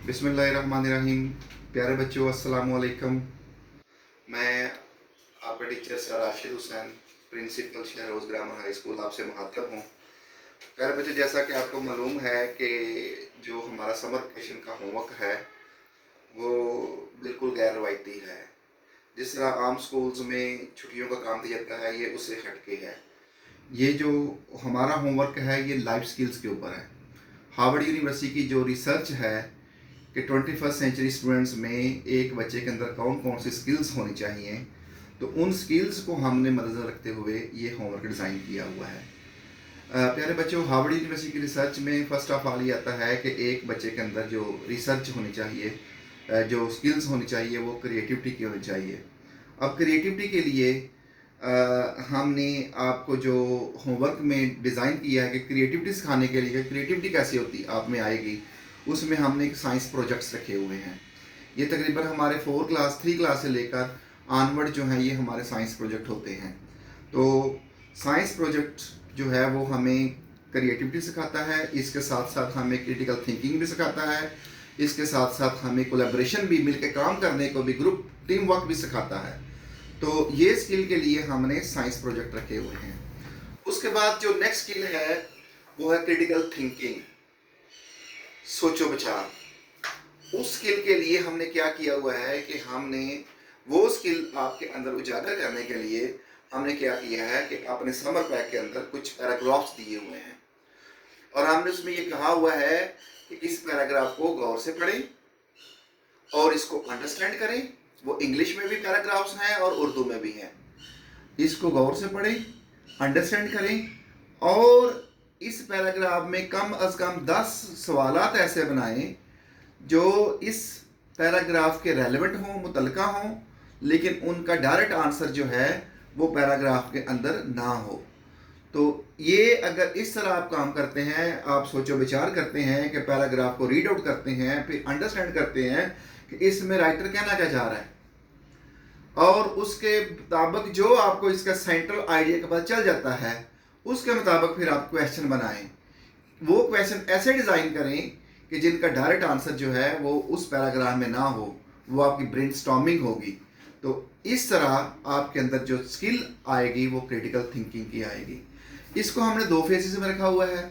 बिस्मिल्लाहिर्रहमानिर्रहीम। प्यारे बच्चों, अस्सलाम वालेकुम। मैं आपका teacher sir Rashid Hussain, principal Shahroz grammar high school आपसे मुखातब हूँ। प्यारे बच्चों, जैसा कि आपको मालूम है कि जो हमारा समर वेकेशन का होमवर्क है वो बिल्कुल गैर रवायती है। जिस तरह आम स्कूल्स में छुट्टियों का काम दिया जाता है, ये उससे हटके है। ये जो हमारा होमवर्क है ये लाइफ स्किल्स के ऊपर है। हार्वर्ड यूनिवर्सिटी की जो रिसर्च है कि 21st सेंचुरी स्टूडेंट्स में एक बच्चे के अंदर कौन कौन सी स्किल्स होनी चाहिए, तो उन स्किल्स को हमने मद्देनजर रखते हुए ये होमवर्क डिज़ाइन किया हुआ है। प्यारे बच्चों, हार्वर्ड यूनिवर्सिटी की रिसर्च में फर्स्ट ऑफ ऑल ये आता है कि एक बच्चे के अंदर जो रिसर्च होनी चाहिए, जो स्किल्स होनी चाहिए, वो क्रिएटिविटी की होनी चाहिए। अब क्रिएटिविटी के लिए हमने आपको जो होमवर्क में डिज़ाइन किया है कि क्रिएटिविटी सिखाने के लिए क्रिएटिविटी कैसी होती आप में आएगी, उसमें हमने एक साइंस प्रोजेक्ट्स रखे हुए हैं। ये तकरीबन हमारे 3 क्लास से लेकर ऑनवर्ड जो है ये हमारे साइंस प्रोजेक्ट होते हैं। तो साइंस प्रोजेक्ट जो है वो हमें क्रिएटिविटी सिखाता है, इसके साथ साथ हमें क्रिटिकल थिंकिंग भी सिखाता है, इसके साथ साथ हमें कोलैबोरेशन भी, मिलकर काम करने को भी, ग्रुप टीम वर्क भी सिखाता है। तो ये स्किल के लिए हमने साइंस प्रोजेक्ट रखे हुए हैं। उसके बाद जो नेक्स्ट स्किल है वो है क्रिटिकल थिंकिंग, सोचो विचार। उस स्किल के लिए हमने क्या किया हुआ है कि हमने वो स्किल आपके अंदर उजागर करने के लिए हमने क्या किया है कि अपने समर पैक के अंदर कुछ पैराग्राफ्स दिए हुए हैं और हमने उसमें ये कहा हुआ है कि इस पैराग्राफ को गौर से पढ़ें और इसको अंडरस्टैंड करें। वो इंग्लिश में भी पैराग्राफ्स हैं और उर्दू में भी हैं। इसको गौर से पढ़ें, अंडरस्टैंड करें और इस पैराग्राफ में कम अज़ कम 10 सवालात ऐसे बनाएं जो इस पैराग्राफ के रेलेवेंट हों, मुतलका हों, लेकिन उनका डायरेक्ट आंसर जो है वो पैराग्राफ के अंदर ना हो। तो ये अगर इस तरह आप काम करते हैं, आप सोचो विचार करते हैं कि पैराग्राफ को रीड आउट करते हैं, फिर अंडरस्टैंड करते हैं कि इसमें राइटर कहना क्या चाह रहा है और उसके मुताबिक जो आपको इसका सेंट्रल आइडिया का पता चल जाता है, उसके मुताबिक फिर आप क्वेश्चन बनाएं। वो क्वेश्चन ऐसे डिज़ाइन करें कि जिनका डायरेक्ट आंसर जो है वो उस पैराग्राफ में ना हो, वो आपकी ब्रेनस्टॉर्मिंग होगी। तो इस तरह आपके अंदर जो स्किल आएगी वो क्रिटिकल थिंकिंग की आएगी। इसको हमने 2 फेजेस में रखा हुआ है।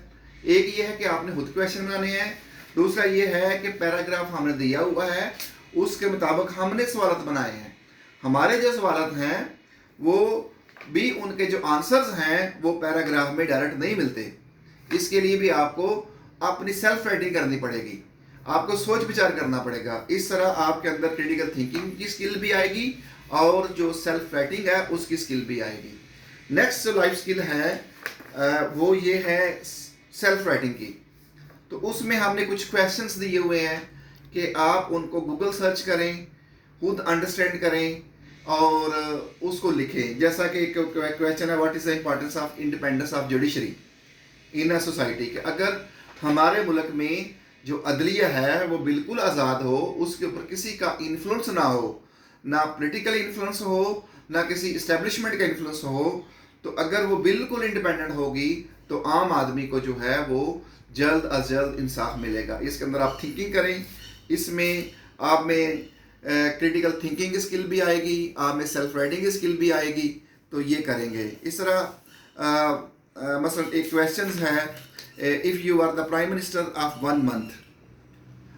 एक ये है कि आपने खुद क्वेश्चन बनाने हैं, दूसरा ये है कि पैराग्राफ हमने दिया हुआ है उसके मुताबिक हमने सवालत बनाए हैं। हमारे जो सवालत हैं वो भी, उनके जो आंसर्स हैं वो पैराग्राफ में डायरेक्ट नहीं मिलते। इसके लिए भी आपको अपनी सेल्फ राइटिंग करनी पड़ेगी, आपको सोच विचार करना पड़ेगा। इस तरह आपके अंदर क्रिटिकल थिंकिंग की स्किल भी आएगी और जो सेल्फ राइटिंग है उसकी स्किल भी आएगी। नेक्स्ट जो लाइफ स्किल है वो ये है सेल्फ राइटिंग की। तो उसमें हमने कुछ क्वेश्चंस दिए हुए हैं कि आप उनको गूगल सर्च करें, खुद अंडरस्टैंड करें और उसको लिखें। जैसा कि एक क्वेश्चन है, what is the importance of independence of judiciary in a society. के अगर हमारे मुल्क में जो अदलिया है वो बिल्कुल आज़ाद हो, उसके ऊपर किसी का इन्फ्लुएंस ना हो, ना पॉलिटिकल इन्फ्लुएंस हो, ना किसी इस्टेब्लिशमेंट का इन्फ्लुएंस हो, तो अगर वो बिल्कुल इंडिपेंडेंट होगी तो आम आदमी को जो है वो जल्द अज जल्द इंसाफ मिलेगा। इसके अंदर आप थिंकिंग करें, इसमें आप में क्रिटिकल थिंकिंग की स्किल भी आएगी, आप में सेल्फ राइटिंग की स्किल भी आएगी। तो ये करेंगे इस तरह। मसलन एक क्वेश्चन है, if you are the prime minister of 1 month,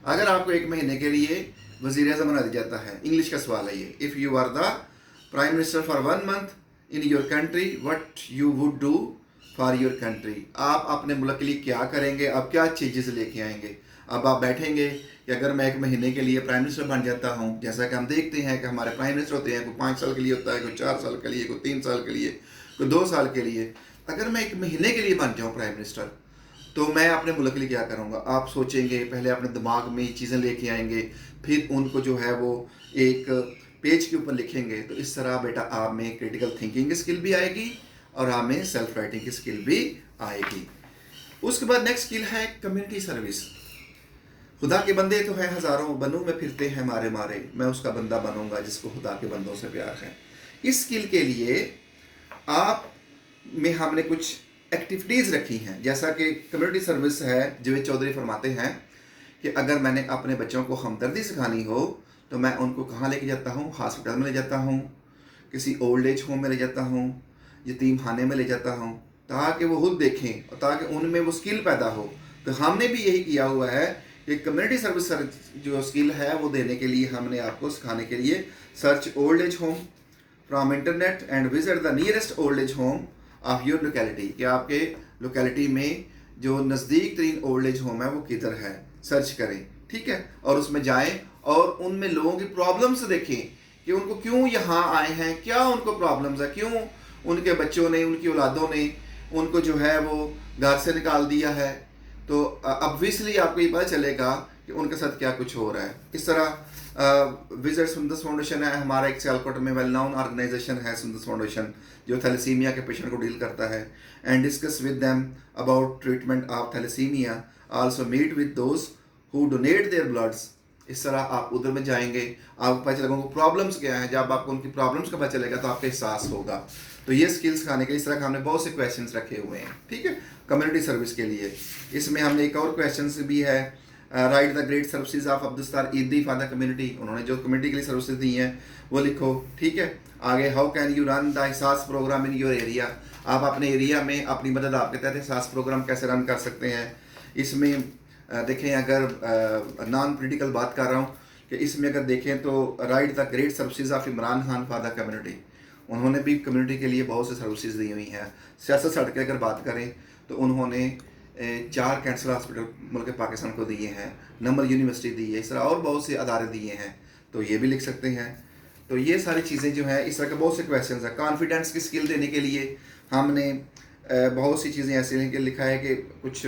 अगर आपको 1 महीने के लिए वज़ीर आज़म बना दिया जाता है, इंग्लिश का सवाल है ये, if you are the prime minister for 1 month in your country, what you would do for your country. आप अपने मुल्क के लिए क्या करेंगे, आप क्या चीज़ें लेके आएंगे। अब आप बैठेंगे कि अगर मैं 1 महीने के लिए प्राइम मिनिस्टर बन जाता हूँ, जैसा कि हम देखते हैं कि हमारे प्राइम मिनिस्टर होते हैं, कोई 5 साल के लिए होता है, कोई 4 साल के लिए, कोई 3 साल के लिए, कोई 2 साल के लिए। अगर मैं 1 महीने के लिए बन जाऊँ प्राइम मिनिस्टर, तो मैं अपने मुल्क के लिए क्या करूँगा। आप सोचेंगे, पहले अपने दिमाग में चीज़ें लेके आएंगे, फिर उनको जो है वो एक पेज के ऊपर लिखेंगे। तो इस तरह बेटा आप में क्रिटिकल थिंकिंग की स्किल भी आएगी और आप में सेल्फ राइटिंग की स्किल भी आएगी। उसके बाद नेक्स्ट स्किल है कम्युनिटी सर्विस। खुदा के बंदे तो हैं हज़ारों, बनूं में फिरते हैं मारे मारे, मैं उसका बंदा बनूंगा जिसको खुदा के बंदों से प्यार है। इस स्किल के लिए आप में हमने कुछ एक्टिविटीज़ रखी हैं। जैसा कि कम्युनिटी सर्विस है, जवेद चौधरी फरमाते हैं कि अगर मैंने अपने बच्चों को हमदर्दी सिखानी हो तो मैं उनको कहाँ लेके जाता हूँ, हॉस्पिटल में ले जाता हूँ, किसी ओल्ड एज होम में ले जाता हूँ, यतीम खाने में ले जाता हूँ, ताकि वो खुद देखें और ताकि उनमें वो स्किल पैदा हो। तो हमने भी यही किया हुआ है कि कम्युनिटी सर्विस जो स्किल है वो देने के लिए हमने आपको सिखाने के लिए search old age home from internet and visit the nearest old age home of your locality, कि आपके लोकेलिटी में जो नज़दीक तरीन ओल्ड एज होम है वो किधर है, सर्च करें, ठीक है, और उसमें जाएं और उनमें लोगों की प्रॉब्लम्स देखें कि उनको क्यों यहाँ आए हैं, क्या उनको प्रॉब्लम्स है, क्यों उनके बच्चों ने, उनकी औलादों ने उनको जो है वो घर से निकाल दिया है। तो ऑब्वियसली आपको ये पता चलेगा कि उनके साथ क्या कुछ हो रहा है। इस तरह विजिट सुंदस फाउंडेशन है हमारा, एक सियालकोट में वेल नोन ऑर्गेनाइजेशन है सुंदस फाउंडेशन, जो थैलेसीमिया के पेशेंट को डील करता है and discuss with them about treatment of thalassaemia, also meet with those who donate their bloods. इस तरह आप उधर में जाएंगे, आपको पता चलेगा उनको प्रॉब्लम्स क्या हैं, जब आपको उनकी प्रॉब्लम्स का पता चलेगा तो आपको एहसास होगा। तो ये स्किल्स सिखाने के लिए इस तरह का हमने बहुत से क्वेश्चंस रखे हुए हैं, ठीक है, कम्युनिटी सर्विस के लिए। इसमें हमने एक और क्वेश्चन भी है, right the great services of Abdussattar Edhi for the community, उन्होंने जो कम्युनिटी के लिए सर्विसेज दी हैं वो लिखो, ठीक है। आगे how can you run the एहसास प्रोग्राम इन योर एरिया, आप अपने एरिया में अपनी मदद आपके तहत एहसास प्रोग्राम कैसे रन कर सकते हैं। इसमें देखें, अगर नॉन पॉलिटिकल बात कर रहा हूँ कि इसमें अगर देखें तो right the great services of Imran Khan for the community, उन्होंने भी कम्युनिटी के लिए बहुत से सर्विसेज दी हुई हैं। सियासत सड़ के अगर बात करें तो उन्होंने 4 कैंसर हॉस्पिटल मुल्क पाकिस्तान को दिए हैं, नंबर यूनिवर्सिटी दी है, इस तरह और बहुत से अदारे दिए हैं, तो ये भी लिख सकते हैं। तो ये सारी चीज़ें जो हैं, इस तरह के बहुत से क्वेश्चन हैं। कॉन्फिडेंस की स्किल देने के लिए हमने बहुत सी चीज़ें ऐसी लिखा है कि कुछ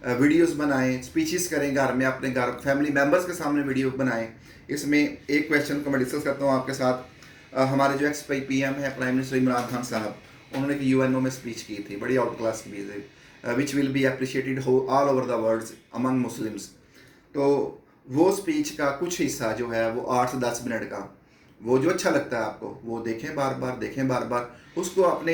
वीडियोस बनाएं, स्पीचेस करें घर में, अपने घर फैमिली मेम्बर्स के सामने वीडियो बनाएं। इसमें एक क्वेश्चन को मैं डिस्कस करता हूँ आपके साथ। हमारे जो एक्स PM है प्राइम मिनिस्टर इमरान खान साहब, उन्होंने एक UNO में स्पीच की थी, बड़ी आउट क्लास की थी, which will be appreciated all over the world among Muslims. तो वो स्पीच का कुछ हिस्सा जो है वो 8 से 10 मिनट का, वो जो अच्छा लगता है आपको वो देखें बार बार, देखें बार बार, उसको अपने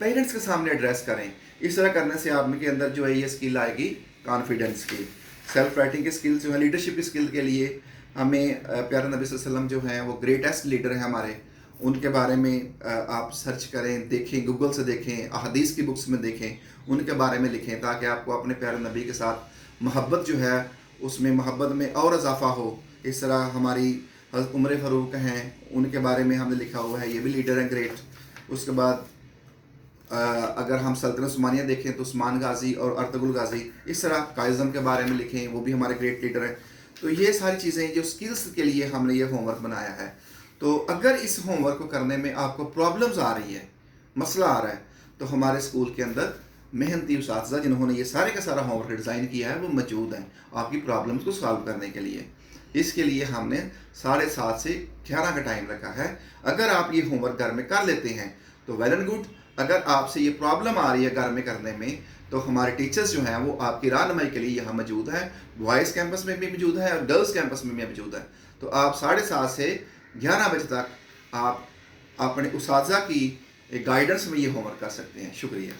पेरेंट्स के सामने एड्रेस करें। इस तरह करने से आप के अंदर जो है ये स्किल आएगी कॉन्फिडेंस की। सेल्फ राइटिंग की स्किल जो है, लीडरशिप की स्किल के लिए हमें प्यारे नबी सल्लल्लाहु अलैहि वसल्लम जो हैं वो ग्रेटेस्ट लीडर हैं हमारे, उनके बारे में आप सर्च करें, देखें, गूगल से देखें, अहादीस की बुक्स में देखें, उनके बारे में लिखें, ताकि आपको अपने प्यारे नबी के साथ मोहब्बत जो है उसमें मोहब्बत में और इजाफा हो। इस तरह हमारी हज़रत उमर फ़ारूक हैं, उनके बारे में हमने लिखा हुआ है, ये भी लीडर हैं ग्रेट। उसके बाद अगर हम सल्तनत उस्मानिया देखें तो उस्मान गाजी और अर्तुगरुल गाजी, इस तरह कायज़म के बारे में लिखें, वो भी हमारे ग्रेट लीडर हैं। तो ये सारी चीज़ें जो स्किल्स के लिए हमने ये होमवर्क बनाया है। तो अगर इस होमवर्क को करने में आपको प्रॉब्लम्स आ रही है, मसला आ रहा है, तो हमारे स्कूल के अंदर मेहनती उस्ताज़ा जिन्होंने ये सारे का सारा होमवर्क डिज़ाइन किया है वो मौजूद हैं आपकी प्रॉब्लम्स को सॉल्व करने के लिए। इसके लिए हमने 7:30 से 11 का टाइम रखा है। अगर आप ये होमवर्क घर में कर लेते हैं तो वेल एंड गुड। अगर आपसे ये प्रॉब्लम आ रही है घर में करने में, तो हमारे टीचर्स जो हैं वो आपकी रहनुमाई के लिए यहाँ मौजूद हैं। बॉयज़ कैंपस में भी मौजूद है और गर्ल्स कैंपस में भी मौजूद है। तो आप 7:30 से 11 बजे तक आप अपने उस्ताज़ा की गाइडेंस में ये होमवर्क कर सकते हैं। शुक्रिया।